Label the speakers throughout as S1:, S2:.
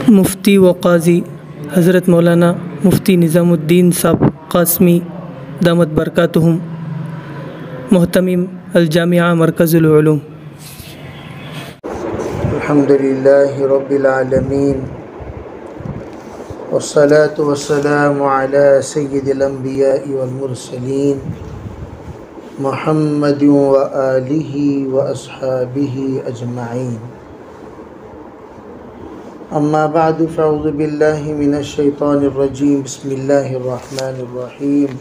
S1: मुफ्ती व क़ाज़ी हज़रत मौलाना मुफ्ती निज़ामुद्दीन साहब क़ासमी दामत बरकातुहुम मुहतमिम अल-जामिआ मरकज़ुल उलूम।
S2: अल्हम्दुलिल्लाहि रब्बिल आलमीन वस्सलातु वस्सलामु अला सय्यिदिल अंबियाइ वल मुरसलीन मुहम्मदिन व आलिहि व अस्हाबिहि अजमाइन। अम्मा बअदु फ़अऊज़ु बिल्लाहि मिनश शैतानिर रजीम। बिस्मिल्लाहिर रहमानिर रहीम।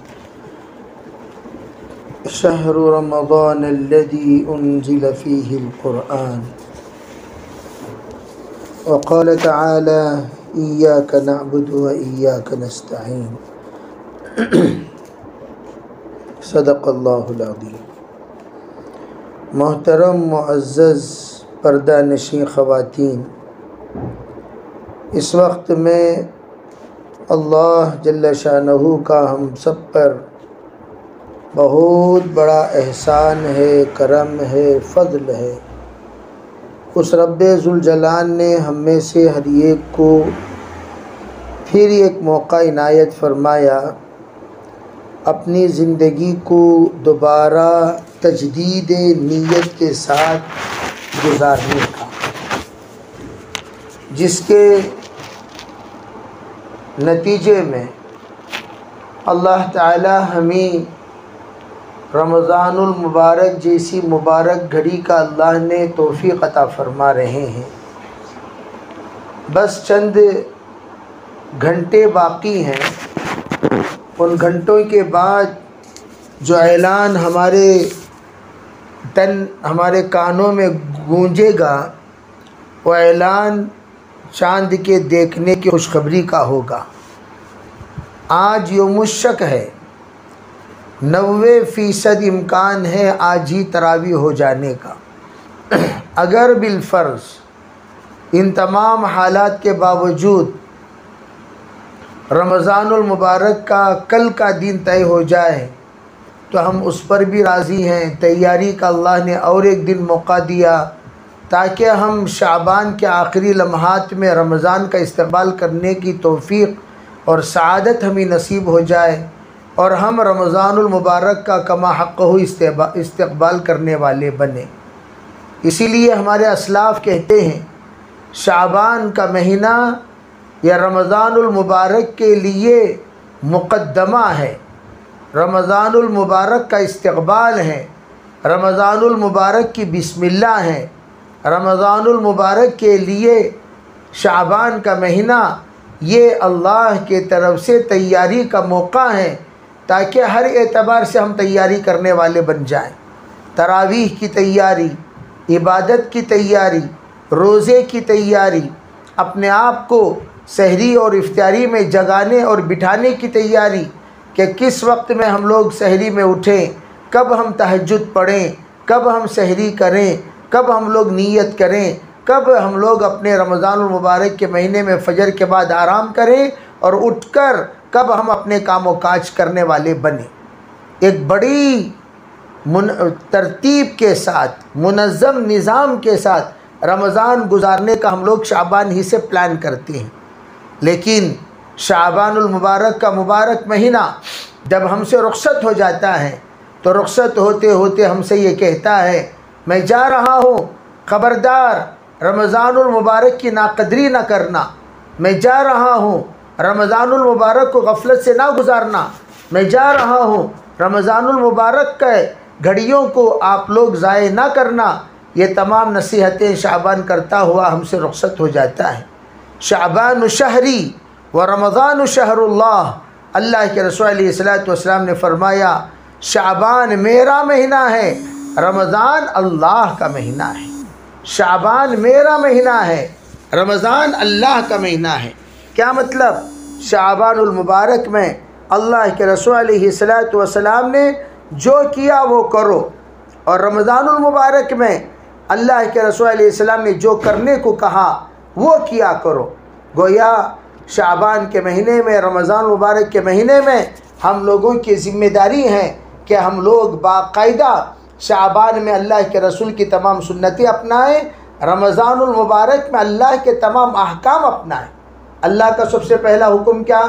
S2: शहरु रमज़ानल्लज़ी उन्ज़िल फ़ीहिल क़ुरआन व क़ाल तआला इय्याका नअबुदु व इय्याका नस्तईन। सदक़ल्लाहुल अज़ीम। मोहतरम मुअज़्ज़ज़ पर्दा नशीं ख़वातीन, इस वक्त में अल्लाह जल्ल शानहू का हम सब पर बहुत बड़ा एहसान है, करम है, फ़ज़ल है। उस रब्बे ज़ुल जलाल ने हम में से हर एक को फिर एक मौका इनायत फ़रमाया अपनी ज़िंदगी को दोबारा तजदीद नीयत के साथ गुजारने का, जिसके नतीजे में अल्लाह ताला हमें रमज़ानुल मुबारक जैसी मुबारक घड़ी का अल्लाह ने तौफ़ीक़ अता फ़रमा रहे हैं। बस चंद घंटे बाकी हैं, उन घंटों के बाद जो ऐलान हमारे कानों में गूंजेगा वो ऐलान चाँद के देखने की खुशखबरी का होगा। आज यौमुश्शक है, 90% इम्कान है आज ही तरावी हो जाने का। अगर बिलफ़र्ज़ इन तमाम हालात के बावजूद रमज़ानुल मुबारक का कल का दिन तय हो जाए तो हम उस पर भी राज़ी हैं। तैयारी का अल्लाह ने और एक दिन मौका दिया ताकि हम शाबान के आखिरी लम्हात में रमज़ान का इस्तक़बाल करने की तौफ़ीक़ और सआदत हमें नसीब हो जाए और हम रमज़ानुल मुबारक का कमा हक़्क़हू इस्तक़बाल करने वाले बने। इसीलिए हमारे असलाफ़ कहते हैं शाबान का महीना या रमज़ानुल मुबारक के लिए मुक़द्दमा है, रमज़ानुल मुबारक का इस्तक़बाल है, रमज़ानुल मुबारक की बिस्मिल्लाह है। रमज़ानुल मुबारक के लिए शाबान का महीना ये अल्लाह के तरफ से तैयारी का मौका है ताकि हर एतबार से हम तैयारी करने वाले बन जाएं। तरावीह की तैयारी, इबादत की तैयारी, रोज़े की तैयारी, अपने आप को सहरी और इफ्तारी में जगाने और बिठाने की तैयारी कि किस वक्त में हम लोग सहरी में उठें, कब हम तहज्जुद पढ़ें, कब हम सहरी करें, कब हम लोग नीयत करें, कब हम लोग अपने रमज़ानुल मुबारक के महीने में फ़जर के बाद आराम करें और उठकर कब हम अपने काम व काज करने वाले बने। एक बड़ी तरतीब के साथ, मुनज़्ज़म निज़ाम के साथ रमज़ान गुजारने का हम लोग शाबान ही से प्लान करते हैं। लेकिन शाबानुल मुबारक का मुबारक महीना जब हमसे रुख़सत हो जाता है तो रुख़सत होते होते हमसे ये कहता है मैं जा रहा हूँ, ख़बरदार रमज़ानुल मुबारक की नाक़दरी न करना। मैं जा रहा हूँ, रमज़ानुल मुबारक को गफलत से ना गुजारना। मैं जा रहा हूँ, रमज़ानुल मुबारक के घड़ियों को आप लोग ज़ाय ना करना। ये तमाम नसीहतें शाबान करता हुआ हमसे रुख़सत हो जाता है। शाबान शहरी व रमज़ान शहरुल्लाह। अल्लाह के रसूल अलैहिस्सलातु वस्सलाम ने फ़रमाया शाबान मेरा महीना है, रमज़ान अल्लाह का महीना है। शाबान मेरा महीना है, रमज़ान अल्लाह का महीना है। क्या मतलब? शाबानुल मुबारक में अल्लाह के रसूल अलैहिस्सलातु वस्सलाम ने जो किया वो करो और रमज़ानुल मुबारक में अल्लाह के रसूल अलैहिस्सलाम ने जो करने को कहा वो किया करो। गोया शाबान के महीने में, रमज़ान मुबारक के महीने में हम लोगों की ज़िम्मेदारी है कि हम लोग बाकायदा शाबान में अल्लाह के रसूल की तमाम सुन्नतें अपनाएं, रमज़ानुल मुबारक में अल्लाह के तमाम अहकाम अपनाएं। अल्लाह का सबसे पहला हुक्म क्या?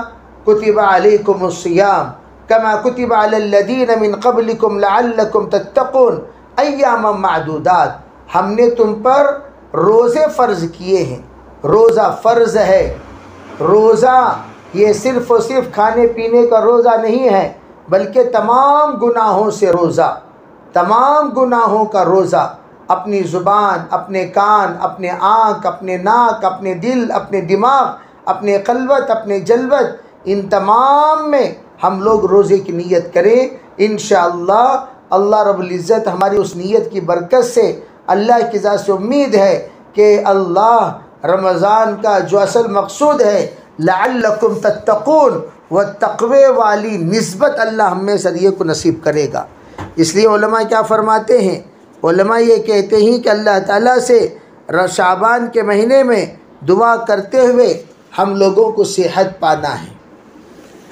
S2: कुतिबा अलैकुमुस्सियाम कमा कुतिबा अलल्लज़ीना मिन क़ब्लिकुम लअल्लकुम तत्तक़ून अय्यामम मादूदात। हमने तुम पर रोज़े फ़र्ज़ किए हैं। रोज़ा फ़र्ज़ है। रोज़ा ये सिर्फ़ और सिर्फ खाने पीने का रोज़ा नहीं है, बल्कि तमाम गुनाहों से रोज़ा, तमाम गुनाहों का रोज़ा। अपनी ज़ुबान, अपने कान, अपने आँख, अपने नाक, अपने दिल, अपने दिमाग, अपने क़ल्बत, अपने जल्बत, इन तमाम में हम लोग रोज़े की नीयत करें। इंशाअल्लाह अल्लाह रब्बुल इज़्ज़त हमारी उस नीयत की बरकत से, अल्लाह की ज़ात से उम्मीद है कि अल्लाह रमज़ान का जो असल मकसूद है लअल्लकुम तत्तक़ून, व तक़वे वाली निस्बत अल्लाह हमें सरिये को नसीब करेगा। इसलिए उलमा क्या फ़रमाते हैं? उलमा ये कहते हैं कि अल्लाह ताला से शाबान के महीने में दुआ करते हुए हम लोगों को सेहत पाना है,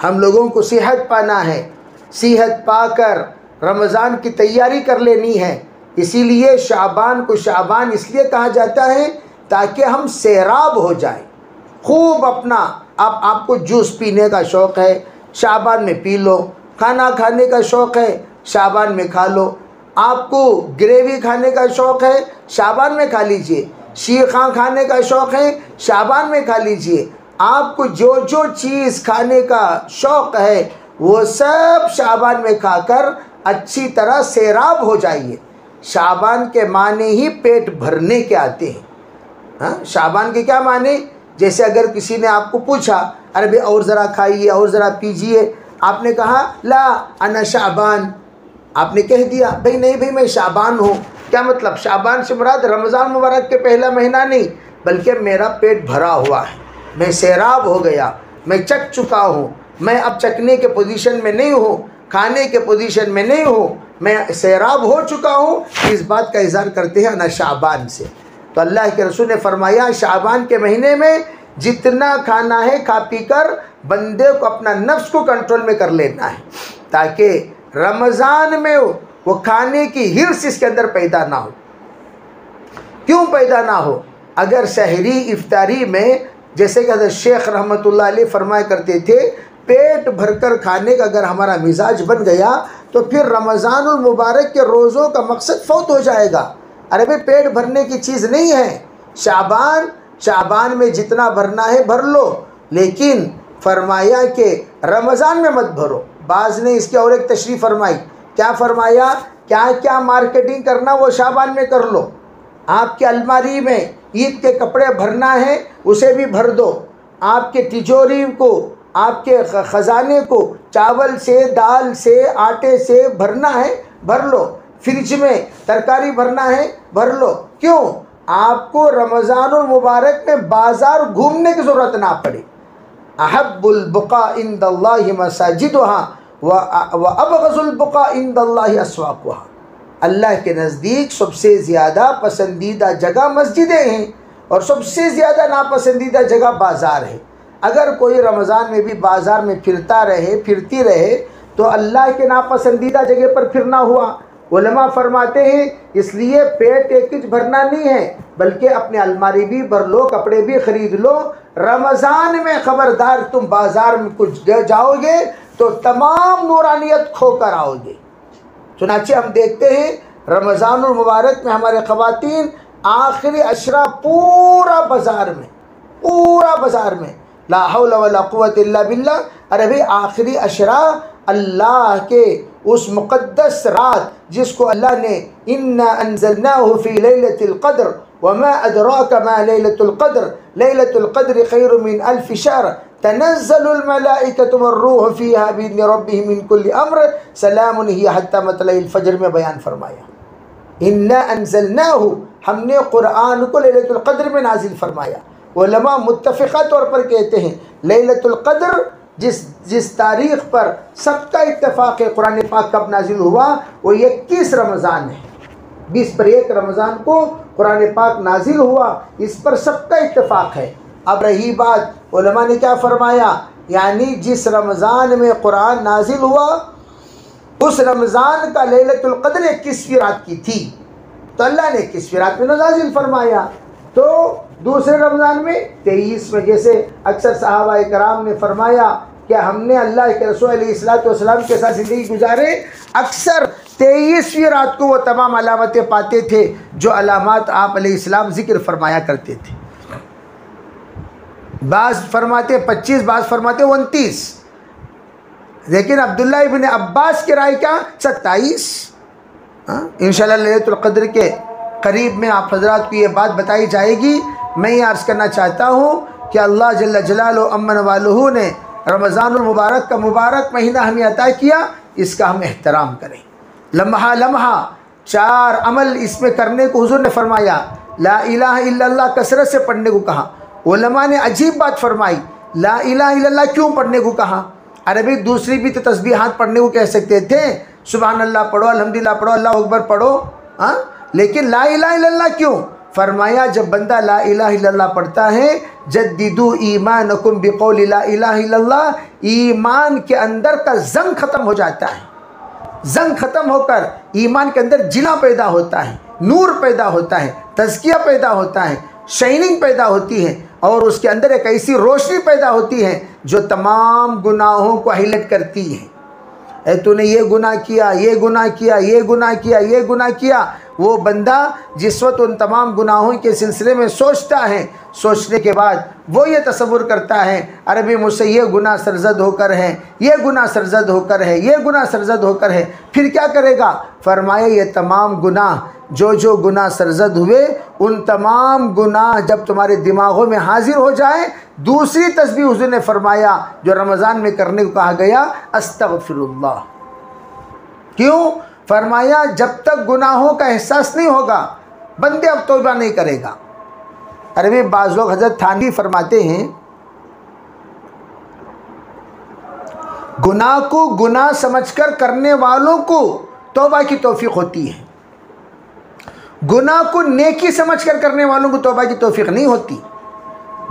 S2: हम लोगों को सेहत पाना है। सेहत पाकर रमज़ान की तैयारी कर लेनी है। इसीलिए शाबान को शाबान इसलिए कहा जाता है ताकि हम सैराब हो जाएं। खूब अपना आपको जूस पीने का शौक़ है, शाबान में पी लो। खाना खाने का शौक़ है, शाबान में खा लो। आपको ग्रेवी खाने का शौक़ है, शाबान में खा लीजिए। शीखा खाने का शौक़ है, शाबान में खा लीजिए। आपको जो जो चीज़ खाने का शौक़ है वो सब शाबान में खाकर अच्छी तरह सैराब हो जाइए। शाबान के माने ही पेट भरने के आते हैं। हाँ, शाबान के क्या माने? जैसे अगर किसी ने आपको पूछा, अरे भाई और ज़रा खाइए, और ज़रा पीजिए, आपने कहा ला अना शाबान, आपने कह दिया भाई नहीं भाई मैं शाबान हूँ। क्या मतलब? शाबान से मुराद रमज़ान मुबारक के पहला महीना नहीं, बल्कि मेरा पेट भरा हुआ है, मैं सैराब हो गया, मैं चख चुका हूँ, मैं अब चखने के पोजीशन में नहीं हूँ, खाने के पोजीशन में नहीं हूँ, मैं सैराब हो चुका हूँ। इस बात का इज़हार करते हैं ना शाबान से। तो अल्लाह के रसूल ने फरमाया शाबान के महीने में जितना खाना है खा पी कर बंदे को अपना नफ्स को कंट्रोल में कर लेना है, ताकि रमज़ान में वो खाने की हिर्स इसके अंदर पैदा ना हो। क्यों पैदा ना हो? अगर सहरी इफ्तारी में जैसे कि हज़रत शेख रहमतुल्लाह अलैह फरमाया करते थे, पेट भरकर खाने का अगर हमारा मिजाज बन गया तो फिर रमज़ानुल मुबारक के रोज़ों का मकसद फौत हो जाएगा। अरे भाई पेट भरने की चीज़ नहीं है। शाबान में जितना भरना है भर लो, लेकिन फरमाया कि रमज़ान में मत भरो। बाज़ ने इसकी और एक तशरीह फरमाई। क्या फरमाया? क्या क्या मार्केटिंग करना वो शाबान में कर लो। आपके अलमारी में ईद के कपड़े भरना है, उसे भी भर दो। आपके तिजोरी को, आपके ख़जाने को चावल से, दाल से, आटे से भरना है, भर लो। फ्रिज में तरकारी भरना है, भर लो। क्यों? आपको रमज़ानुल मुबारक में बाज़ार घूमने की ज़रूरत ना पड़े। अहब्बुल बुक़ा इंदल्लाहि मसाजिदुहा व अबग़ज़ुल बुक़ा इंदल्लाहि अस्वाक़ुहा। अल्लाह के नज़दीक सबसे ज़्यादा पसंदीदा जगह मस्जिदें हैं और सबसे ज़्यादा नापसंदीदा जगह बाज़ार है। अगर कोई रमज़ान में भी बाज़ार में फिरती रहे तो अल्लाह के नापसंदीदा जगह पर फिरना हुआ। उलमा फरमाते हैं इसलिए पेट एक चीज़ भरना नहीं है, बल्कि अपने अलमारी भी भर लो, कपड़े भी ख़रीद लो। रमज़ान में ख़बरदार तुम बाज़ार में कुछ जाओगे तो तमाम नूरानियत खोकर आओगे। चुनांचे हम देखते हैं रमज़ानुल मुबारक में हमारे ख़वातीन आखिरी अशरा पूरा बाज़ार में ला हौला वला कुव्वता इल्ला बिल्लाह। अरे भाई आखिरी अशरा अल्लाह के उस मुक़द्दस रात जिसको अल्लाह ने इन्ना अंज़लनाहु फ़ी लैलतिल क़द्र वमा अदराका मा लैलतुल क़द्र लैलतुल क़द्रि खैरुम मिन अल्फ़ि शहर तनज़्ज़लुल मलाइकतु वर्रूहु फ़ीहा बिइज़्नि रब्बिहिम मिन कुल्लि अम्र सलामुन हिय हत्ता मतलइल फ़ज्र में बयान फरमाया। इन्ना अंज़लनाहु, हमने क़ुरआन को लैलतुल क़द्र में नाजिल फरमाया। उलमा मुत्तफ़िक़ा तौर पर कहते हैं लैलतुल क़द्र जिस तारीख़ पर सबका इत्तेफाक है कुरान पाक कब नाजिल हुआ, वो 21 रमज़ान है। 20/1 रमज़ान को कुरान पाक नाजिल हुआ, इस पर सबका इत्तेफाक है। अब रही बात उलमा ने क्या फरमाया, यानी जिस रमज़ान में कुरान नाजिल हुआ उस रमज़ान का लैलतुल क़द्र 21वीं रात की थी, तो अल्लाह ने 21वीं रात में नाजिल फरमाया। तो दूसरे रमज़ान में 23 में, जैसे अक्सर सहाबा कराम ने फरमाया कि हमने अल्लाह के रसूल अलैहिस्सलाम के साथ ज़िंदगी गुजारे, अक्सर 23वीं रात को वो तमाम अलामतें पाते थे जो अलामत आप अलैहिस्सलाम ज़िक्र फरमाया करते थे। बाज़ फरमाते 25, बाज़ फरमाते 29, लेकिन अब्दुल्ला इब्न अब्बास की राय क्या 27। इंशाअल्लाह लैलतुल क़द्र के करीब में आप हज़रात को ये बात बताई जाएगी। मैं ये अर्ज़ करना चाहता हूँ कि अल्लाह जल्ल जलालुहु अम्मन वालुहु ने रमज़ानुल मुबारक का मुबारक महीना हमें अता किया, इसका हम एहतराम करें। लम्हा लम्हा 4 अमल इसमें करने को हुज़ूर ने फरमाया। ला इलाहा इल्लल्लाह कसरत से पढ़ने को कहा। उलमा ने अजीब बात फरमाई, ला इलाहा इल्लल्लाह क्यों पढ़ने को कहा? अरे भाई दूसरी भी तो तस्बीहात पढ़ने को कह सकते थे, सुभान अल्लाह पढ़ो, अल्हम्दुलिल्लाह पढ़ो, अल्लाह अकबर पढ़ो, लेकिन ला इलाहा इल्लल्लाह क्यों? फरमाया जब बंदा ला इलाहा इल्लल्लाह पढ़ता है, जद्दिदू ईमानकुम बिकौलि ला इलाहा इल्लल्लाह, ईमान के अंदर का जंग ख़त्म हो जाता है। जंग ख़त्म होकर ईमान के अंदर जिला पैदा होता है, नूर पैदा होता है, तज़किया पैदा होता है, शाइनिंग पैदा होती है, और उसके अंदर एक ऐसी रोशनी पैदा होती है जो तमाम गुनाहों को हाईलाइट करती है। तूने ये गुनाह किया, ये गुनाह किया, ये गुनाह किया, ये गुनाह किया। वो बंदा जिस वक्त उन तमाम गुनाहों के सिलसिले में सोचता है, सोचने के बाद वो ये तसव्वुर करता है, अरे भाई मुझसे ये गुनाह सरजद होकर है, ये गुनाह सरजद होकर है, ये गुनाह सरजद होकर है। फिर क्या करेगा? फरमाया ये तमाम गुनाह जो गुनाह सरजद हुए, उन तमाम गुनाह जब तुम्हारे दिमागों में हाजिर हो जाए, दूसरी तस्बीह हुज़ूर ने फरमाया जो रमज़ान में करने को कहा गया, अस्तगफिरुल्लाह। क्यों? फरमाया जब तक गुनाहों का एहसास नहीं होगा बंदे अब तौबा नहीं करेगा। अरे भाई बाज़ लोग हज़रत थानवी फरमाते हैं, गुनाह को गुनाह समझकर करने वालों को तौबा की तौफीक होती है, गुनाह को नेकी समझकर करने वालों को तौबा की तौफीक नहीं होती।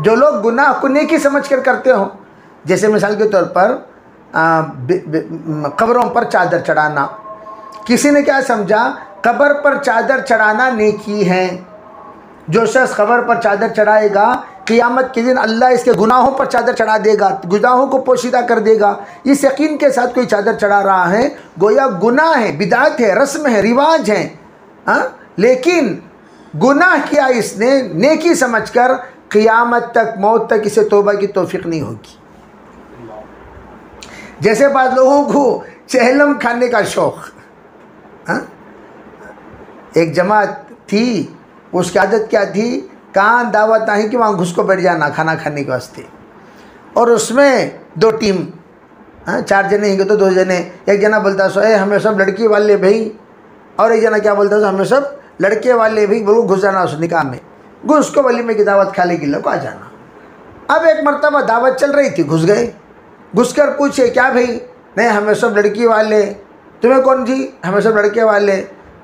S2: जो लोग गुनाह को नेकी समझकर करते हो, जैसे मिसाल के तौर पर कब्रों पर चादर चढ़ाना, किसी ने क्या समझा कब्र पर चादर चढ़ाना नेकी है। जो शख्स कब्र पर चादर चढ़ाएगा, क़ियामत के दिन अल्लाह इसके गुनाहों पर चादर चढ़ा देगा, गुनाहों को पोशीदा कर देगा। इस यकीन के साथ कोई चादर चढ़ा रहा है, गोया गुनाह है, बिदात है, रस्म है, रिवाज है, लेकिन गुनाह किया इसने नेकी समझकर, क़ियामत तक, मौत तक इसे तौबा की तौफीक नहीं होगी। जैसे बाद लोगों को चहलम खाने का शौक़, एक जमात थी, उसकी आदत क्या थी, कहाँ दावत आई कि वहाँ घुस को बैठ जाना खाना खाने के वास्ते, और उसमें 2 टीम, 4 जने हैं तो 2 जने, एक जना बोलता सो हमें सब लड़की वाले भाई, और एक जना क्या बोलता सो हमें सब लड़के वाले भाई, बोलो घुस जाना उस निकाह में, घुस को वलीमे की दावत खाने के लिए को आ जाना। अब एक मरतबा दावत चल रही थी, घुस गए, घुस कर पूछे क्या भाई? नहीं हमें सब लड़की वाले। तुम्हें कौन जी? हमें सब लड़के वाले।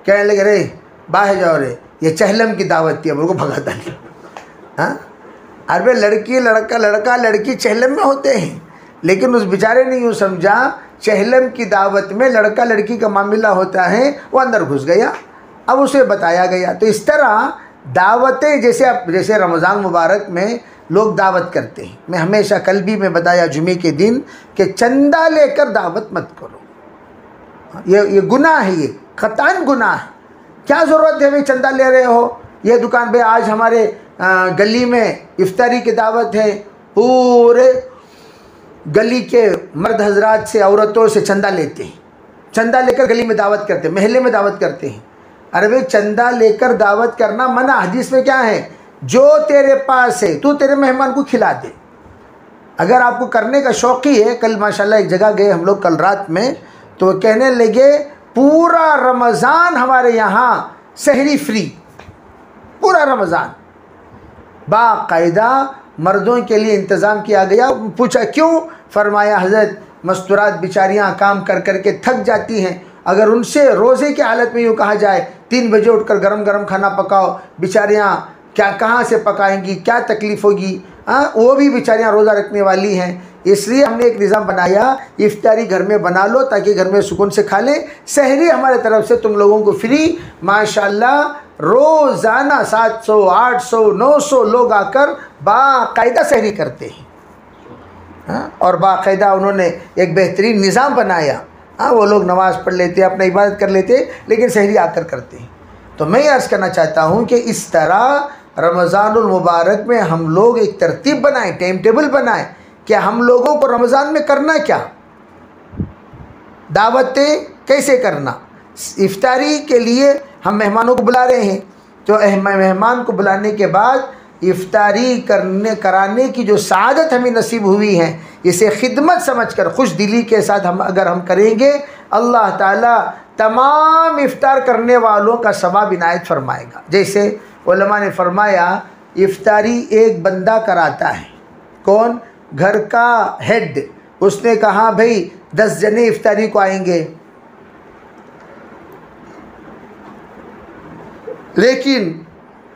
S2: कहने लगे रे बाहर जाओ रे, ये चहलम की दावत थी, अब उनको भगाता नहीं। अरे लड़की लड़का, लड़का लड़की चहलम में होते हैं, लेकिन उस बेचारे ने यूँ समझा चहलम की दावत में लड़का लड़की का मामला होता है, वो अंदर घुस गया। अब उसे बताया गया। तो इस तरह दावतें, जैसे रमज़ान मुबारक में लोग दावत करते हैं, मैं हमेशा कल भी मैं बताया जुमे के दिन कि चंदा लेकर दावत मत करो, ये गुनाह है, ये ख़तान गुनाह है। क्या ज़रूरत है भाई चंदा ले रहे हो? ये दुकान पे आज हमारे गली में इफ्तारी की दावत है, पूरे गली के मर्द हजरात से, औरतों से चंदा लेते हैं, चंदा लेकर गली में दावत करते हैं, महल्ले में दावत करते हैं। अरे भाई चंदा लेकर दावत करना मना, हदीस में क्या है? जो तेरे पास है तू तेरे मेहमान को खिला दे। अगर आपको करने का शौक़ ही है, कल माशाल्लाह एक जगह गए हम लोग कल रात में, तो कहने लगे पूरा रमज़ान हमारे यहाँ सहरी फ्री, पूरा रमज़ान बाकायदा मर्दों के लिए इंतज़ाम किया गया। पूछा क्यों? फरमाया हज़रत मस्तूरात बेचारियाँ काम कर कर के थक जाती हैं, अगर उनसे रोज़े की हालत में यूँ कहा जाए 3 बजे उठकर गरम गरम खाना पकाओ, बेचारियाँ क्या कहाँ से पकाएंगी, क्या तकलीफ़ होगी। वो भी बेचारियाँ रोज़ा रखने वाली हैं। इसलिए हमने एक निज़ाम बनाया, इफ्तारी घर में बना लो ताकि घर में सुकून से खा लें। सहरी हमारे तरफ से तुम लोगों को फ्री, माशाल्लाह रोज़ाना 700, 800, 900 लोग आकर बाकायदा सहरी करते हैं। हाँ, और बाकायदा उन्होंने एक बेहतरीन निज़ाम बनाया। हाँ, वो लोग नमाज़ पढ़ लेते, अपना इबादत कर लेते, लेकिन सहरी आकर करते हैं। तो मैं अर्ज़ करना चाहता हूँ कि इस तरह रमज़ानुल मुबारक में हम लोग एक तरतीब बनाएं, टाइम टेबल बनाएं कि हम लोगों को रमज़ान में करना क्या, दावतें कैसे करना। इफ्तारी के लिए हम मेहमानों को बुला रहे हैं, तो मेहमान को बुलाने के बाद इफ्तारी कराने की जो सआदत हमें नसीब हुई है, इसे खिदमत समझकर खुश दिली के साथ अगर हम करेंगे, अल्लाह ताला तमाम इफ्तार करने वालों का सवाब इनायत फरमाएगा। जैसे उलमा ने फरमाया, इफ्तारी एक बंदा कराता है। कौन? घर का हेड। उसने कहा भाई 10 जने इफ्तारी को आएंगे, लेकिन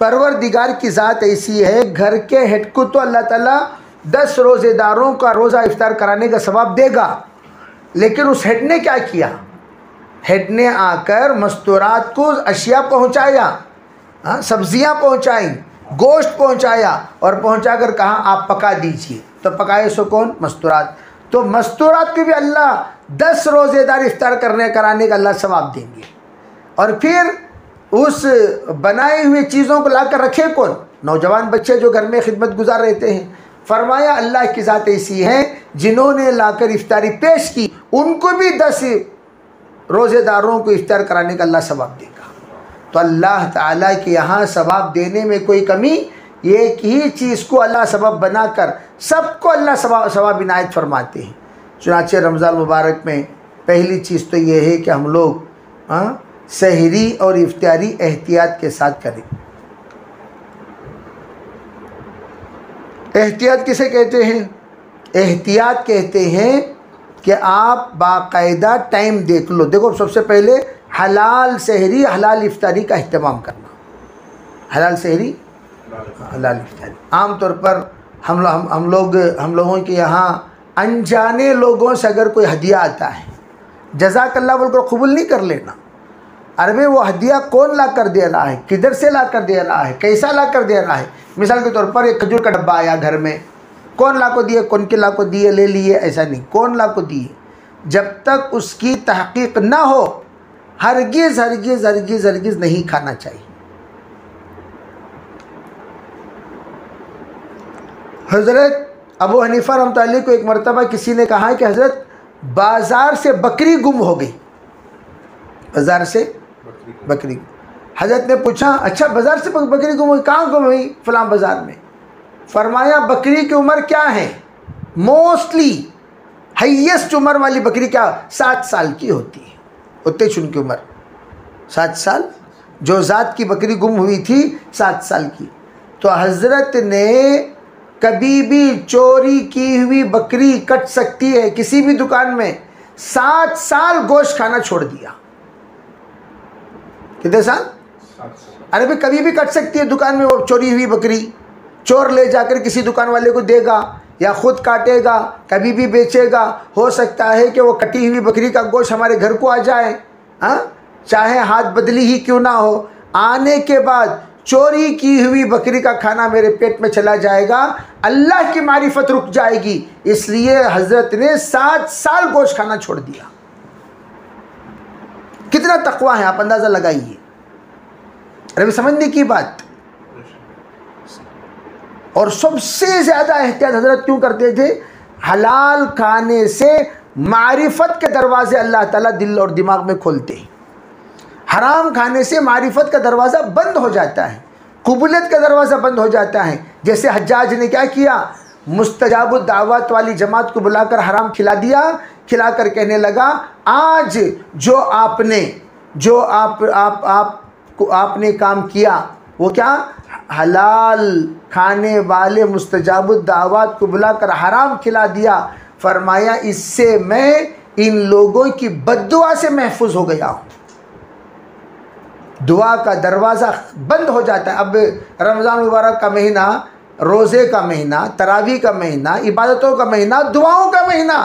S2: परवरदिगार की ज़ात ऐसी है, घर के हेड को तो अल्लाह ताला 10 रोज़ेदारों का रोज़ा इफ्तार कराने का सवाब देगा। लेकिन उस हेड ने क्या किया? हेड ने आकर मस्तूरात को अशिया पहुँचाया, सब्जियाँ पहुँचाई, गोश्त पहुँचाया, और पहुँचा कर कहा आप पका दीजिए। तो पकाए सो कौन? मस्तूरात। तो मस्तूरात के भी अल्लाह 10 रोज़ेदार इफ्तार कराने का अल्लाह सवाब देंगे। और फिर उस बनाई हुई चीज़ों को लाकर रखे कौन? नौजवान बच्चे जो घर में खिदमत गुजार रहते हैं। फरमाया अल्लाह की ज़ात ऐसी है, जिन्होंने लाकर इफ्तारी पेश की, उनको भी 10 रोज़ेदारों को इफ्तार कराने का अल्लाह सवाब देगा। तो अल्लाह ताला के यहाँ सवाब देने में कोई कमी, एक ही चीज़ को अल्लाह सबब बनाकर सबको अल्लाह सवाब इनायत फरमाते हैं। चुनांचे रमज़ान मुबारक में पहली चीज़ तो ये है कि हम लोग सहरी और इफ्तारी एहतियात के साथ करें। एहतियात किसे कहते हैं? एहतियात कहते हैं कि आप बाकायदा टाइम देख लो। देखो, सबसे पहले हलाल सहरी हलाल इफ्तारी का अहतमाम करना। हलाल सहरी हलाल इफ्तारी। आम तौर पर हम लोगों के यहाँ अनजाने लोगों से अगर कोई हदिया आता है, जज़ाकल्लाह बोलकर कबूल नहीं कर लेना। अरे भाई, वो हदिया कौन ला कर दे रहा है, किधर से ला कर दे रहा है, कैसा ला कर दे रहा है। मिसाल के तौर पर एक खजूर का डब्बा आया घर में, कौन ला को दिए, कौन के ला को दिए, ले लिए, ऐसा नहीं। कौन ला को दिए, जब तक उसकी तहकीक ना हो, हरगिज़ हरगिज़ हरगिज़ हरगिज़ नहीं खाना चाहिए। हज़रत अबू हनीफ़ा रहमतुल्लाह अलैह को एक मरतबा किसी ने कहा कि हज़रत, बाज़ार से बकरी गुम हो गई। बाज़ार से बकरी। हज़रत ने पूछा, अच्छा बाज़ार से बकरी गुम हुई, कहाँ गुम हुई? फ़लाँ बाज़ार में। फरमाया, बकरी की उम्र क्या है? मोस्टली हाईएस्ट उम्र वाली बकरी क्या? 7 साल की होती है। उतने चुन की उम्र 7 साल। जो ज़ात की बकरी गुम हुई थी 7 साल की। तो हज़रत ने कभी भी चोरी की हुई बकरी कट सकती है किसी भी दुकान में, 7 साल गोश्त खाना छोड़ दिया। कितने साल? अरे भाई, कभी भी कट सकती है दुकान में वो चोरी हुई बकरी। चोर ले जाकर किसी दुकान वाले को देगा या खुद काटेगा, कभी भी बेचेगा। हो सकता है कि वो कटी हुई बकरी का गोश्त हमारे घर को आ जाए, चाहे हाथ बदली ही क्यों ना हो। आने के बाद चोरी की हुई बकरी का खाना मेरे पेट में चला जाएगा, अल्लाह की मारिफत रुक जाएगी। इसलिए हज़रत ने 7 साल गोश्त खाना छोड़ दिया। कितना तकवा है, आप अंदाज़ा लगाइए। अरे समझने की बात। और सबसे ज़्यादा एहतियात हज़रत क्यों करते थे? हलाल खाने से मारिफत के दरवाज़े अल्लाह ताला दिल और दिमाग में खोलते हैं। हराम खाने से मारिफत का दरवाज़ा बंद हो जाता है, कबूलियत का दरवाज़ा बंद हो जाता है। जैसे हज्जाज ने क्या किया, मुस्तजाब दावत वाली जमात को बुलाकर हराम खिला दिया। खिलाकर कहने लगा, आज जो आपने काम किया वो क्या? हलाल खाने वाले मुस्तजाब दावत को बुलाकर हराम खिला दिया। फरमाया, इससे मैं इन लोगों की बद्दुआ से महफूज हो गया हूँ। दुआ का दरवाज़ा बंद हो जाता है। अब रमज़ान मुबारक का महीना, रोज़े का महीना, तरावी का महीना, इबादतों का महीना, दुआओं का महीना,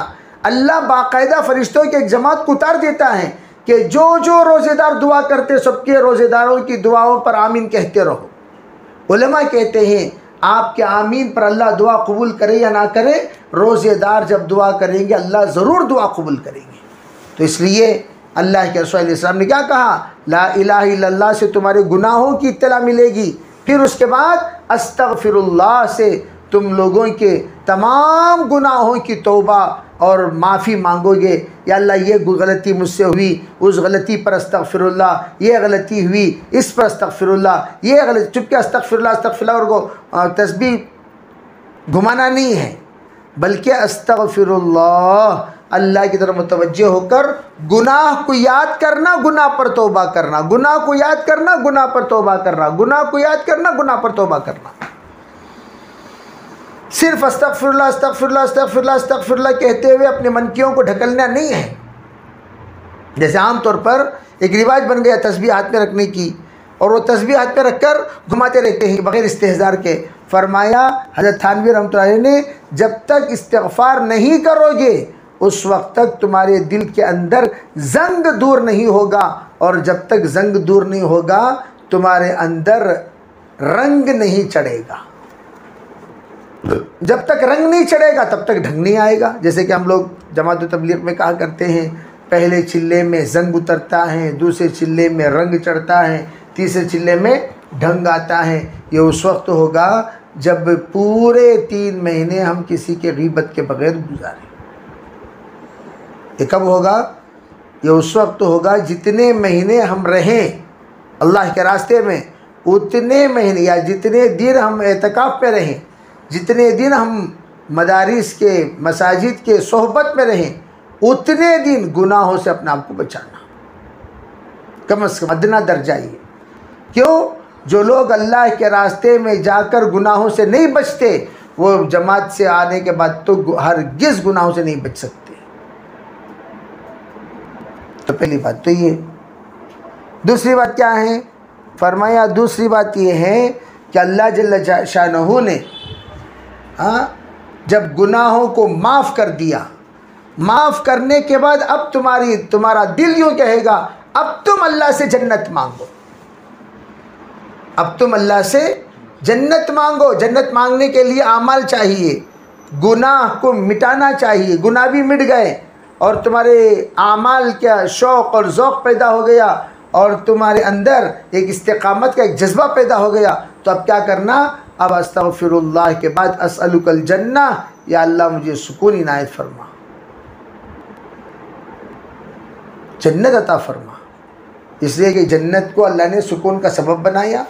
S2: अल्लाह बाकायदा फरिश्तों की एक जमात को उतार देता है कि जो जो रोज़ेदार दुआ करते सबके रोज़ेदारों की दुआओं पर आमीन कहते रहो। उलमा कहते हैं आपके आमीन पर अल्लाह दुआ कबूल करे या ना करे, रोज़ेदार जब दुआ करेंगे अल्लाह ज़रूर दुआ कबूल करेंगे। तो इसलिए अल्लाह के रसूल सल्लल्लाहु अलैहि वसल्लम ने क्या कहा, ला इलाहा इल्लल्लाह से तुम्हारे गुनाहों की इत्तला मिलेगी, फिर उसके बाद अस्तगफिरुल्लाह से तुम लोगों के तमाम गुनाहों की तौबा और माफ़ी मांगोगे। या अल्लाह ये गलती मुझसे हुई, उस गलती पर अस्तगफिरुल्लाह, ये गलती हुई इस पर अस्तगफिरुल्लाह, ये गलती, चुपके अस्तगफिरुल्लाह अस्तगफिरुल्लाह को तस्बीह घुमाना नहीं है, बल्कि अस्तगफिरुल्लाह अल्लाह की तरफ मुतवज्जह होकर गुनाह को याद करना, गुनाह पर तौबा करना, गुनाह को याद करना, गुनाह पर तौबा करना, गुनाह को याद करना, गुनाह पर तौबा करना। सिर्फ अस्तगफिरुल्लाह अस्तगफिरुल्लाह अस्तगफिरुल्लाह अस्तगफिरुल्लाह कहते हुए अपने मनकियों को ढकलना नहीं है। जैसे आम तौर पर एक रिवाज बन गया तस्बीह हाथ में रखने की, और वो तस्बीह हाथ में रखकर घुमाते रहते हैं बग़ैर इस्तेहज़ार के। फरमाया हज़रत थानवी रहमतुल्लाह अलैह ने, जब तक इस्तिग़फ़ार नहीं करोगे उस वक्त तक तुम्हारे दिल के अंदर जंग दूर नहीं होगा, और जब तक जंग दूर नहीं होगा तुम्हारे अंदर रंग नहीं चढ़ेगा। जब तक रंग नहीं चढ़ेगा तब तक ढंग नहीं आएगा। जैसे कि हम लोग जमात तबलीग में कहा करते हैं, पहले चिल्ले में जंग उतरता है, दूसरे चिल्ले में रंग चढ़ता है, तीसरे चिल्ले में ढंग आता है। ये उस वक्त होगा जब पूरे 3 महीने हम किसी के गीबत के बगैर गुजारें। ये कब होगा? ये उस वक्त होगा जितने महीने हम रहें अल्लाह के रास्ते में, उतने महीने या जितने दिन हम एतकाफ़ में रहें, जितने दिन हम मदारिस के मसाजिद के सोहबत में रहें, उतने दिन गुनाहों से अपने आप को बचाना, कम अज़ कम अदना दर्जा ये। क्यों? जो लोग अल्लाह के रास्ते में जाकर गुनाहों से नहीं बचते, वो जमात से आने के बाद तो हरगिज़ गुनाहों से नहीं बच सकते। तो पहली बात तो ये। दूसरी बात क्या है? फरमाया दूसरी बात ये है कि अल्लाह जल्ल शानहू ने जब गुनाहों को माफ़ कर दिया, माफ़ करने के बाद अब तुम्हारा दिल यूँ कहेगा, अब तुम अल्लाह से जन्नत मांगो, अब तुम अल्लाह से जन्नत मांगो। जन्नत मांगने के लिए आमाल चाहिए, गुनाह को मिटाना चाहिए। गुनाह भी मिट गए और तुम्हारे आमाल का शौक़ और ज़ौक़ पैदा हो गया, और तुम्हारे अंदर एक इस्तिक़ामत का एक जज्बा पैदा हो गया। तो अब क्या करना? अब अस्तग़फिरुल्लाह के बाद असअलुकल जन्नह, या अल्लाह मुझे सुकून इनायत फरमा, जन्नत अता फरमा। इसलिए कि जन्नत को अल्लाह ने सुकून का सबब बनाया।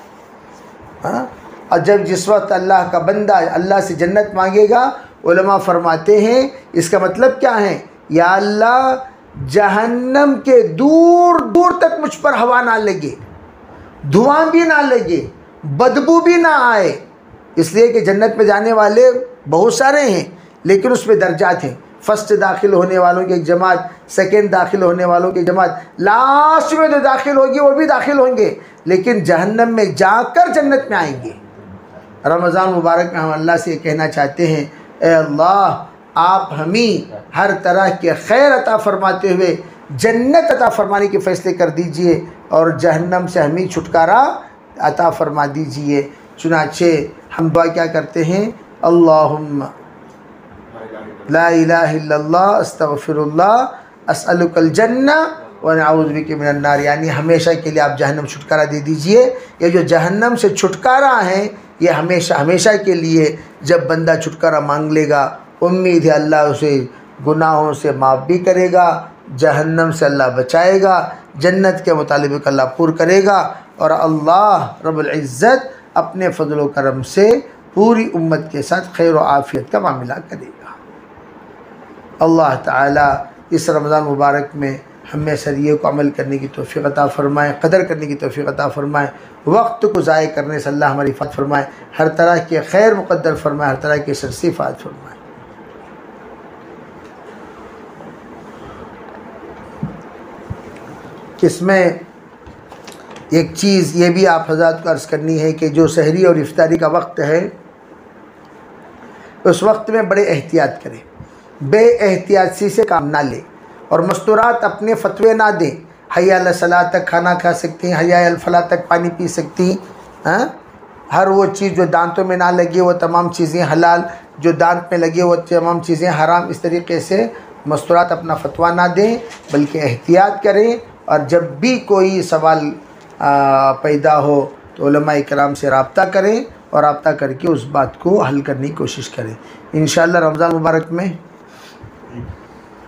S2: और जब जिस वक्त अल्लाह का बंदा अल्लाह से जन्नत मांगेगा, उलमा फरमाते हैं इसका मतलब क्या है? या अल्लाह जहन्नम के दूर दूर तक मुझ पर हवा ना लगे, धुआं भी ना लगे, बदबू भी ना आए। इसलिए कि जन्नत में जाने वाले बहुत सारे हैं, लेकिन उसमें दर्जात हैं। फर्स्ट दाखिल होने वालों की एक जमात, सेकंड दाखिल होने वालों की जमात, लास्ट में जो दाखिल होगी वो भी दाखिल होंगे, लेकिन जहन्नम में जाकर जन्नत में आएंगे। रमज़ान मुबारक में हम अल्लाह से कहना चाहते हैं, ए अल्लाह आप हमें हर तरह के खैर अता फरमाते हुए जन्नत अता फरमाने के फ़ैसले कर दीजिए, और जहन्नम से हमें छुटकारा अता फरमा दीजिए। चुनाचे हम दुआ क्या करते हैं? अल्लाहुम्मा ला इलाहा इल्लल्लाह अस्तगफिरुल्लाह अस्अलुकल जन्नह व नऊज़ु बिका मिनन नार, यानी हमेशा के लिए आप जहन्नम छुटकारा दे दीजिए। ये जो जहन्नम से छुटकारा है ये हमेशा हमेशा के लिए। जब बंदा छुटकारा मांग लेगा, उम्मीद है अल्लाह उसे गुनाहों से माफ़ भी करेगा, जहन्नम से अल्लाह बचाएगा, जन्नत के मुतालिब अल्लाह पूर करेगा, और अल्लाह रब्बुल इज़्ज़त अपने फ़ज़ल व करम से पूरी उम्मत के साथ खैर व आफ़ियत का मामला करेगा। अल्लाह ताला इस रमज़ान मुबारक में हमें सरिये को अमल करने की तौफ़ीक़ अता फ़रमाए, क़दर करने की तौफ़ीक़ अता फ़रमाए, वक्त को ज़ाय करने से अल्लाह हमारी हिफ़ाज़त फ़रमाए, हर तरह के खैर मुक़द्दर फ़रमाए, हर तरह के शर से हिफ़ाज़त फ़रमाए। इसमें एक चीज़ ये भी आप हज़रात को अर्ज़ करनी है कि जो सहरी और इफ्तारी का वक्त है, उस वक्त में बड़े एहतियात करें, बेएहतियाती से काम ना लें, और मस्तूरात अपने फतवे ना दें, हय्या अल सलाह तक खाना खा सकती हैं, हय्या अल फलाह तक पानी पी सकती हैं। हर वो चीज़ जो दांतों में ना लगे वो तमाम चीज़ें हलाल, जो दांत में लगे वो तमाम चीज़ें हराम। इस तरीके से मस्तूरात अपना फतवा ना दें, बल्कि एहतियात करें। और जब भी कोई सवाल पैदा हो तो उलमा इकराम से रब्ता करें और रब्ता करके उस बात को हल करने की कोशिश करें। इंशाअल्लाह रमज़ान मुबारक में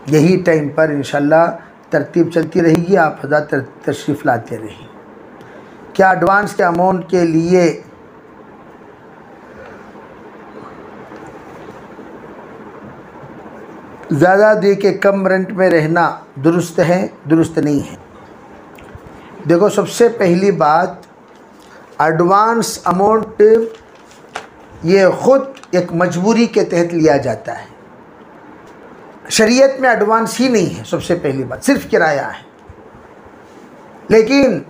S2: यही टाइम पर इंशाअल्लाह तरतीब चलती रहेगी, आप हज़रात तशरीफ़ लाते रहें। क्या एडवांस के अमाउंट के लिए ज़्यादा दे के कम रेंट में रहना दुरुस्त है? दुरुस्त नहीं है। देखो, सबसे पहली बात, एडवांस अमाउंट ये ख़ुद एक मजबूरी के तहत लिया जाता है। शरीयत में एडवांस ही नहीं है, सबसे पहली बात, सिर्फ किराया है। लेकिन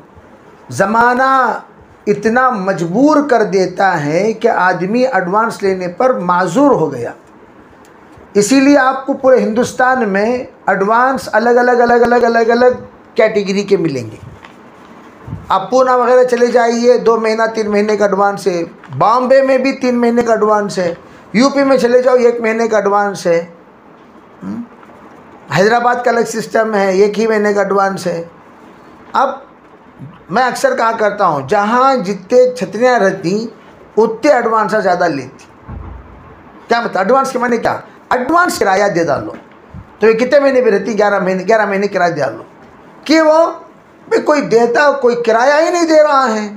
S2: ज़माना इतना मजबूर कर देता है कि आदमी एडवांस लेने पर माजूर हो गया। इसीलिए आपको पूरे हिंदुस्तान में एडवांस अलग अलग कैटेगरी के मिलेंगे। आप पूना वगैरह चले जाइए, 2 महीना 3 महीने का एडवांस है। बॉम्बे में भी 3 महीने का एडवांस है। यूपी में चले जाओ 1 महीने का एडवांस है। हैदराबाद का अलग सिस्टम है, 1 ही महीने का एडवांस है। अब मैं अक्सर कहा करता हूँ, जहाँ जितने छतरियाँ रहती उतने एडवांस ज़्यादा लेती। क्या मतलब एडवांस के माने क्या? एडवांस किराया दे डालो तो ये कितने महीने भी रहती? 11 महीने किराया दे डालो। कि वो भाई कोई देता, कोई किराया ही नहीं दे रहा है।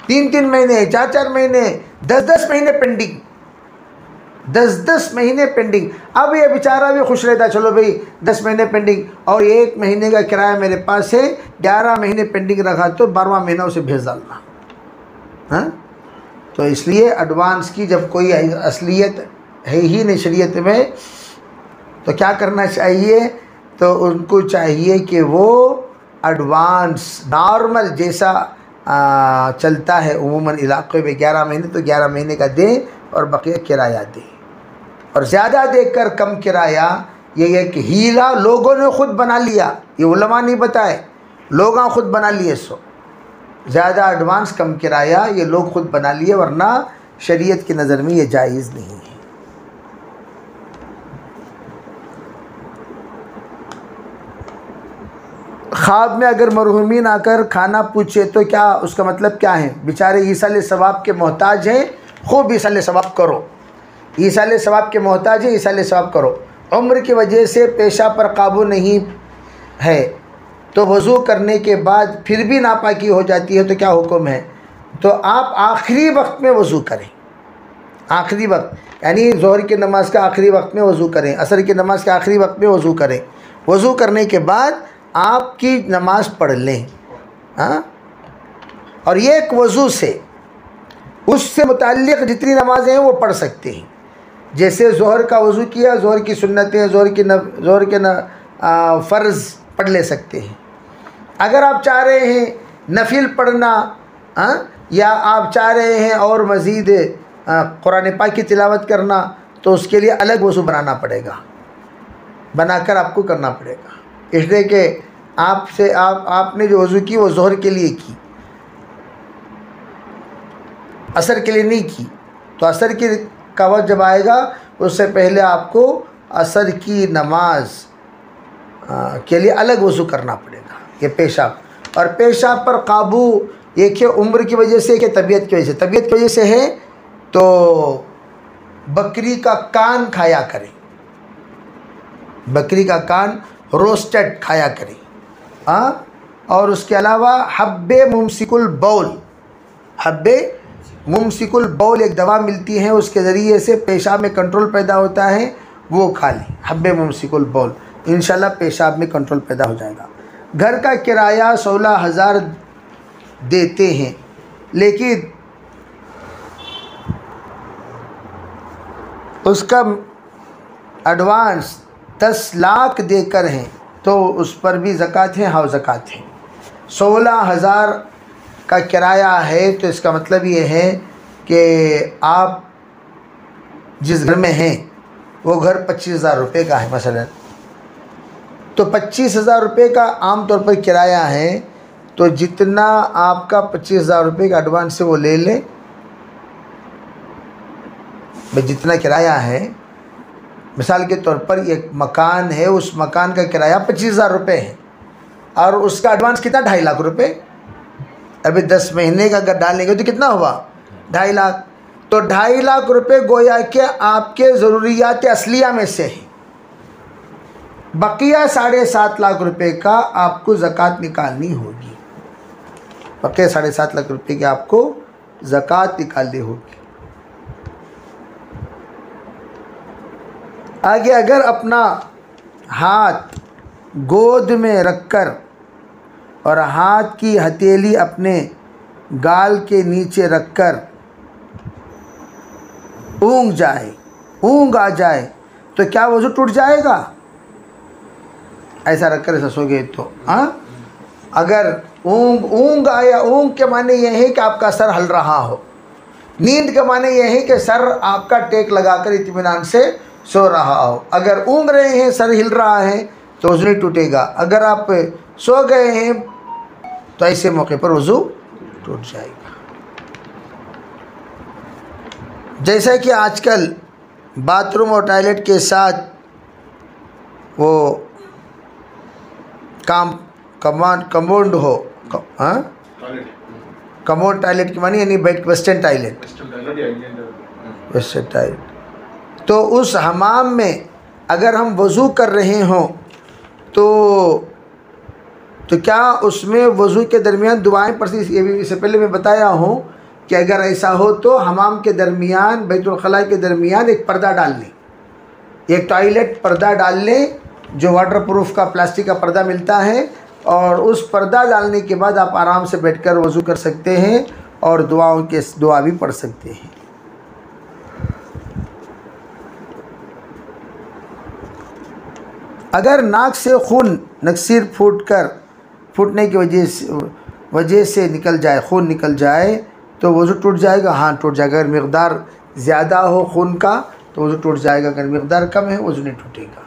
S2: 3 महीने, 4 महीने, 10 महीने पेंडिंग, 10 महीने पेंडिंग। अब ये बेचारा भी खुश रहता, चलो भाई 10 महीने पेंडिंग और 1 महीने का किराया मेरे पास है, 11 महीने पेंडिंग रखा तो 12वां महीना उसे भेज डालना। हाँ, तो इसलिए एडवांस की जब कोई असलियत है ही नहीं शरीयत में, तो क्या करना चाहिए? तो उनको चाहिए कि वो एडवांस नॉर्मल जैसा चलता है उमूमन इलाक़े में 11 महीने, तो 11 महीने का दें और बकिया किराया दें। और ज़्यादा देकर कम किराया ये एक हीला लोगों ने ख़ुद बना लिया, ये उलमा नहीं बताए, लोग ख़ुद बना लिए। सो ज़्यादा एडवांस कम किराया ये लोग ख़ुद बना लिए, वरना शरीयत की नज़र में ये जायज़ नहीं है। ख्वाब में अगर मरहूमीन आकर खाना पूछे तो क्या उसका मतलब क्या है? बेचारे ईसाले सवाब के मोहताज हैं, खूब ईसाले सवाब करो। ईसाले सवाब के मोहताज है, ईसाले सवाब करो। उम्र की वजह से पेशा पर काबू नहीं है तो वज़ू करने के बाद फिर भी नापाकी हो जाती है तो क्या हुक्म है? तो आप आखिरी वक्त में वज़ू करें। आखिरी वक्त यानी ज़ोहर की नमाज़ का आखिरी वक्त में वज़ू करें, असर की नमाज़ के आखिरी वक्त में वज़ू करें। वज़ू करने के बाद आपकी नमाज़ पढ़ लें। हाँ, और ये एक वज़ू से उससे मुताल्लिक़ जितनी नमाज़ें हैं वो पढ़ सकते हैं। जैसे ज़ोहर का वज़ू किया, ज़ोहर की सुन्नतें, ज़ोहर के फ़र्ज़ पढ़ ले सकते हैं। अगर आप चाह रहे हैं नफिल पढ़ना, या आप चाह रहे हैं और मज़ीद कुरान पाक की तिलावत करना, तो उसके लिए अलग वज़ू बनाना पड़ेगा, बनाकर आपको करना पड़ेगा। इसलिए कि आपने जो वज़ू की वो ज़ोहर के लिए की, असर के लिए नहीं की। तो असर की का वक्त जब आएगा उससे पहले आपको असर की नमाज के लिए अलग वज़ू करना पड़ेगा। ये पेशाब, और पेशाब पर काबू एक है उम्र की वजह से, कि तबीयत की वजह से। तबीयत की वजह से है तो बकरी का कान खाया करें, बकरी का कान रोस्टेड खाया करें। हाँ, और उसके अलावा हब्बे मुमसिकुल बौल, हब्बे मुमसिकुल बौल एक दवा मिलती है, उसके ज़रिए से पेशाब में कंट्रोल पैदा होता है, वो खा लें। हब्बे मुमसिकुल बौल, इंशाल्लाह पेशाब में कंट्रोल पैदा हो जाएगा। घर का किराया 16,000 देते हैं, लेकिन उसका एडवांस 10 लाख देकर हैं, तो उस पर भी ज़कात है? हाँ, ज़कात है। 16,000 का किराया है, तो इसका मतलब ये है कि आप जिस घर में हैं वो घर 25,000 रुपये का है मसलन, तो 25,000 रुपये का आम तौर पर किराया है, तो जितना आपका 25,000 रुपये का एडवांस से वो ले ले। भाई जितना किराया है, मिसाल के तौर पर एक मकान है, उस मकान का किराया 25,000 रुपये है और उसका एडवांस कितना 2.5 लाख रुपये। अभी 10 महीने का अगर डालेंगे तो कितना हुआ 2.5 लाख। तो 2.5 लाख रुपये गोया के आपके ज़रूरियात असलिया में से है। बकिया 7.5 लाख रुपये का आपको ज़कात निकालनी होगी। बकिया 7.5 लाख रुपये की आपको ज़कात निकालनी होगी। आगे अगर अपना हाथ गोद में रखकर और हाथ की हथेली अपने गाल के नीचे रखकर ऊँग जाए, ऊँग आ जाए, तो क्या वज़ू टूट जाएगा? ऐसा रखकर ऐसा सोगे तो हाँ। अगर ऊँग आया, ऊँग के माने यह है कि आपका सर हल रहा हो। नींद के माने यह है कि सर आपका टेक लगाकर इत्मीनान से सो रहा हो। अगर ऊँग रहे हैं, सर हिल रहा है, तो वज़ू नहीं टूटेगा। अगर आप सो गए हैं तो ऐसे मौके पर वज़ू टूट जाएगा। जैसा कि आजकल बाथरूम और टॉयलेट के साथ वो कम्पाउंड हो, हाँ कम्पाउंड टॉयलेट की मानी यानी वेस्टर्न टॉयलेट, वेस्टर्न टॉयलेट। तो उस हमाम में अगर हम वज़ू कर रहे हों तो क्या उसमें वज़ू के दरमियान दुआएं पढ़ सकते? ये भी इससे पहले मैं बताया हूँ कि अगर ऐसा हो तो हमाम के दरमियान, बैतुल खला के दरमियान एक पर्दा डाल लें, एक टॉयलेट पर्दा डाल लें जो वाटर प्रूफ का प्लास्टिक का पर्दा मिलता है, और उस पर्दा डालने के बाद आप आराम से बैठकर वज़ू कर सकते हैं और दुआ भी पढ़ सकते हैं। अगर नाक से खून नक्सीर फूटने की वजह से निकल जाए, खून निकल जाए, तो वज़ू टूट जाएगा? हाँ टूट जाएगा। अगर मिक़दार ज़्यादा हो खून का तो वज़ू टूट जाएगा, अगर मिक़दार कम है वज़ू नहीं टूटेगा।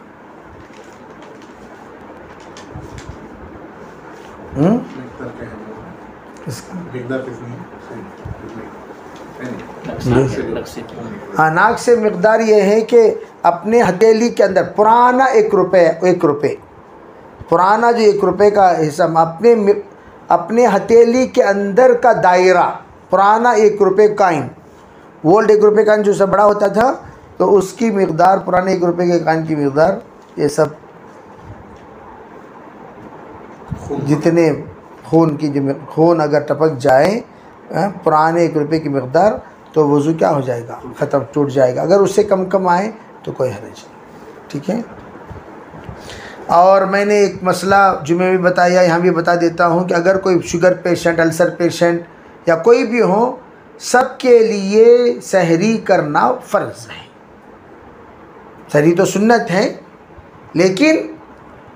S2: हाँ नाक से मिक़दार ये है कि अपने हथेली के अंदर पुराना 1 रुपये पुराना जो 1 रुपये का हिस्सा अपने हथेली के अंदर का दायरा, पुराना 1 रुपये काइन, ओल्ड 1 रुपये काइन जो सब बड़ा होता था, तो उसकी मिक़दार, पुराने 1 रुपये के काइन की मिक़दार, ये सब जितने खून अगर टपक जाए पुराने 1 रुपये की मिक़दार, तो वज़ू क्या हो जाएगा? ख़त्म, टूट जाएगा। अगर उससे कम आए तो कोई हर्ज नहीं। ठीक है। और मैंने एक मसला जुमे में बताया, यहाँ भी बता देता हूँ कि अगर कोई शुगर पेशेंट, अल्सर पेशेंट या कोई भी हो, सबके लिए सहरी करना फ़र्ज़ है। सहरी तो सुन्नत है, लेकिन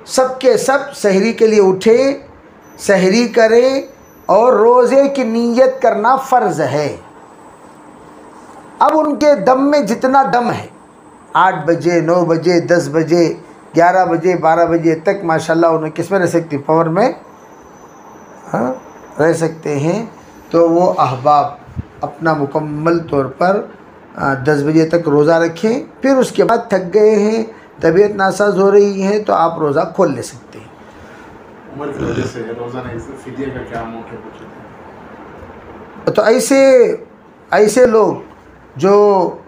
S2: सबके सब सहरी के लिए उठे, सहरी करें और रोज़े की नीयत करना फ़र्ज़ है। अब उनके दम में जितना दम है, 8 बजे, 9 बजे, 10 बजे, 11 बजे, 12 बजे तक माशाल्लाह उन्हें किस में रह सकती, पावर में हाँ रह सकते हैं, तो वो अहबाब अपना मुकम्मल तौर पर 10 बजे तक रोज़ा रखें। फिर उसके बाद थक गए हैं, तबीयत नासाज हो रही है, तो आप रोज़ा खोल ले सकते हैं।
S3: उम्र की वजह से रोज़ा नहीं, फिदिया का क्या अमाउंट है?
S2: तो ऐसे लोग जो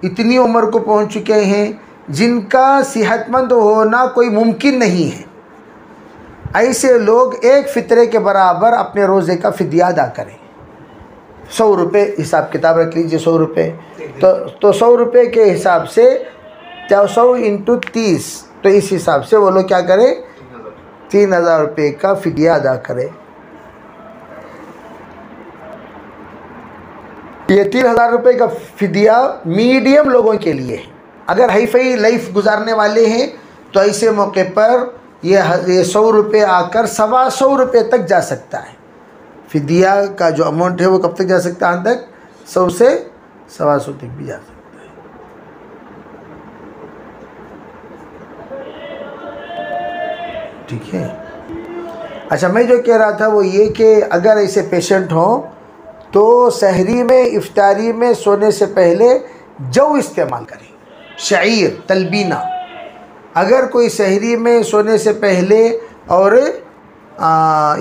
S2: इतनी उम्र को पहुंच चुके हैं, जिनका सेहतमंद होना कोई मुमकिन नहीं है, ऐसे लोग एक फ़ितरे के बराबर अपने रोज़े का फ़िदिया अदा करें। 100 रुपये हिसाब किताब रख लीजिए, 100 रुपये, तो 100 रुपये के हिसाब से 100 × 30, तो इस हिसाब से वो लोग क्या करें, 3000 रुपये का फ़िदिया अदा करें। ये 3000 रुपये का फ़िदिया मीडियम लोगों के लिए है। अगर हाई फाई लाइफ गुजारने वाले हैं तो ऐसे मौके पर ये 100 रुपये आकर 125 रुपये तक जा सकता है। फ़िदिया का जो अमाउंट है वो कब तक जा सकता है? तक 100 से 125 तक भी जा सकता है। ठीक है। अच्छा, मैं जो कह रहा था वो ये कि अगर ऐसे पेशेंट हों तो सहरी में, इफ्तारी में सोने से पहले जौ इस्तेमाल करें, शईर, तलबीना। अगर कोई सहरी में सोने से पहले और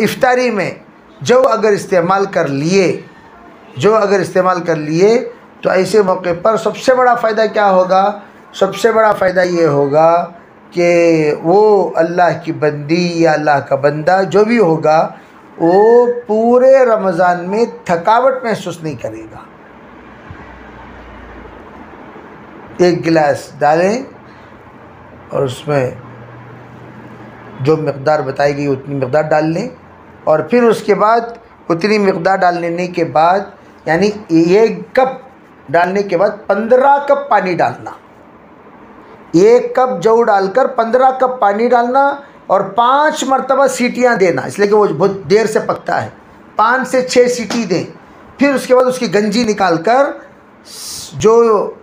S2: इफ्तारी में जौ अगर इस्तेमाल कर लिए तो ऐसे मौके पर सबसे बड़ा फ़ायदा क्या होगा? सबसे बड़ा फ़ायदा ये होगा कि वो अल्लाह की बंदी या अल्लाह का बंदा जो भी होगा वो पूरे रमज़ान में थकावट महसूस नहीं करेगा। एक गिलास डालें और उसमें जो मिक़दार बताई गई उतनी मिक़दार डाल लें, और फिर उसके बाद उतनी मिक़दार डाल लेने के बाद, यानी 1 कप डालने के बाद 15 कप पानी डालना। 1 कप जौ डालकर 15 कप पानी डालना और 5 मरतबा सीटियाँ देना, इसलिए कि वो बहुत देर से पकता है। 5 से 6 सीटी दें। फिर उसके बाद उसकी गंजी निकाल कर, जो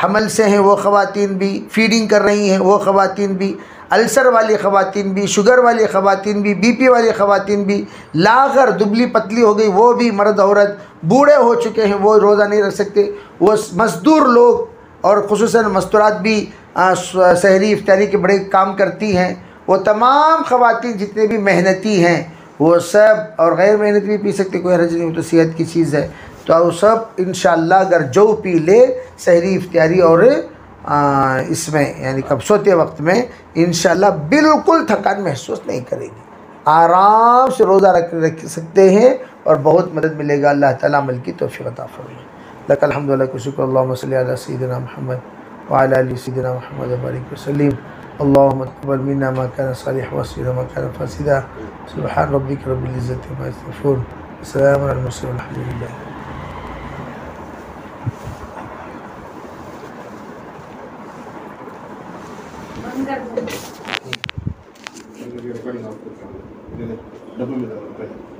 S2: हमल से हैं वो ख़वातीन भी, फीडिंग कर रही हैं वो ख़वातीन भी, अल्सर वाली ख़वातीन भी, शुगर वाली ख़वातीन भी, बीपी वाली ख़वातीन भी, लागर दुबली पतली हो गई वो भी, मर्द औरत, बूढ़े हो चुके हैं वो रोज़ा नहीं रख सकते, वो मज़दूर लोग और ख़ुसूसन मस्तूरात भी सहरी इफ्तारी के बड़े काम करती हैं, वो तमाम ख़वातीन जितने भी मेहनती हैं वो सब, और गैर मेहनती भी पी सकते, कोई हर्ज नहीं, वो तो सेहत की चीज़ है। तो वो सब इंशाअल्लाह अगर जौ पी ले सहरी इफ्तारी और इसमें, यानी कब सोते वक्त में, इंशाअल्लाह बिल्कुल थकान महसूस नहीं करेगी, आराम से रोज़ा रख सकते हैं और बहुत मदद मिलेगा। अल्लाह ताला अमल की तौफीक अता फरमाए। लकल हम्दु व लकल शुक्र। अल्लाहुम्मा सल्लि अला सय्यिदिना मुहम्मद व अला आलि सय्यिदिना मुहम्मद व बारिक वसल्लिम। अल्लाहुम्मा तक़ब्बल मिन्ना मा काना सालिह व अस्लिह मा काना फासिदा। सुब्हान रब्बिका रब्बिल इज़्ज़ति अम्मा यसिफून, व सलामुन अलल मुरसलीन, वल्हम्दुलिल्लाह।
S3: रिकॉर्डिंग आपको डब्बे में डालो पहले।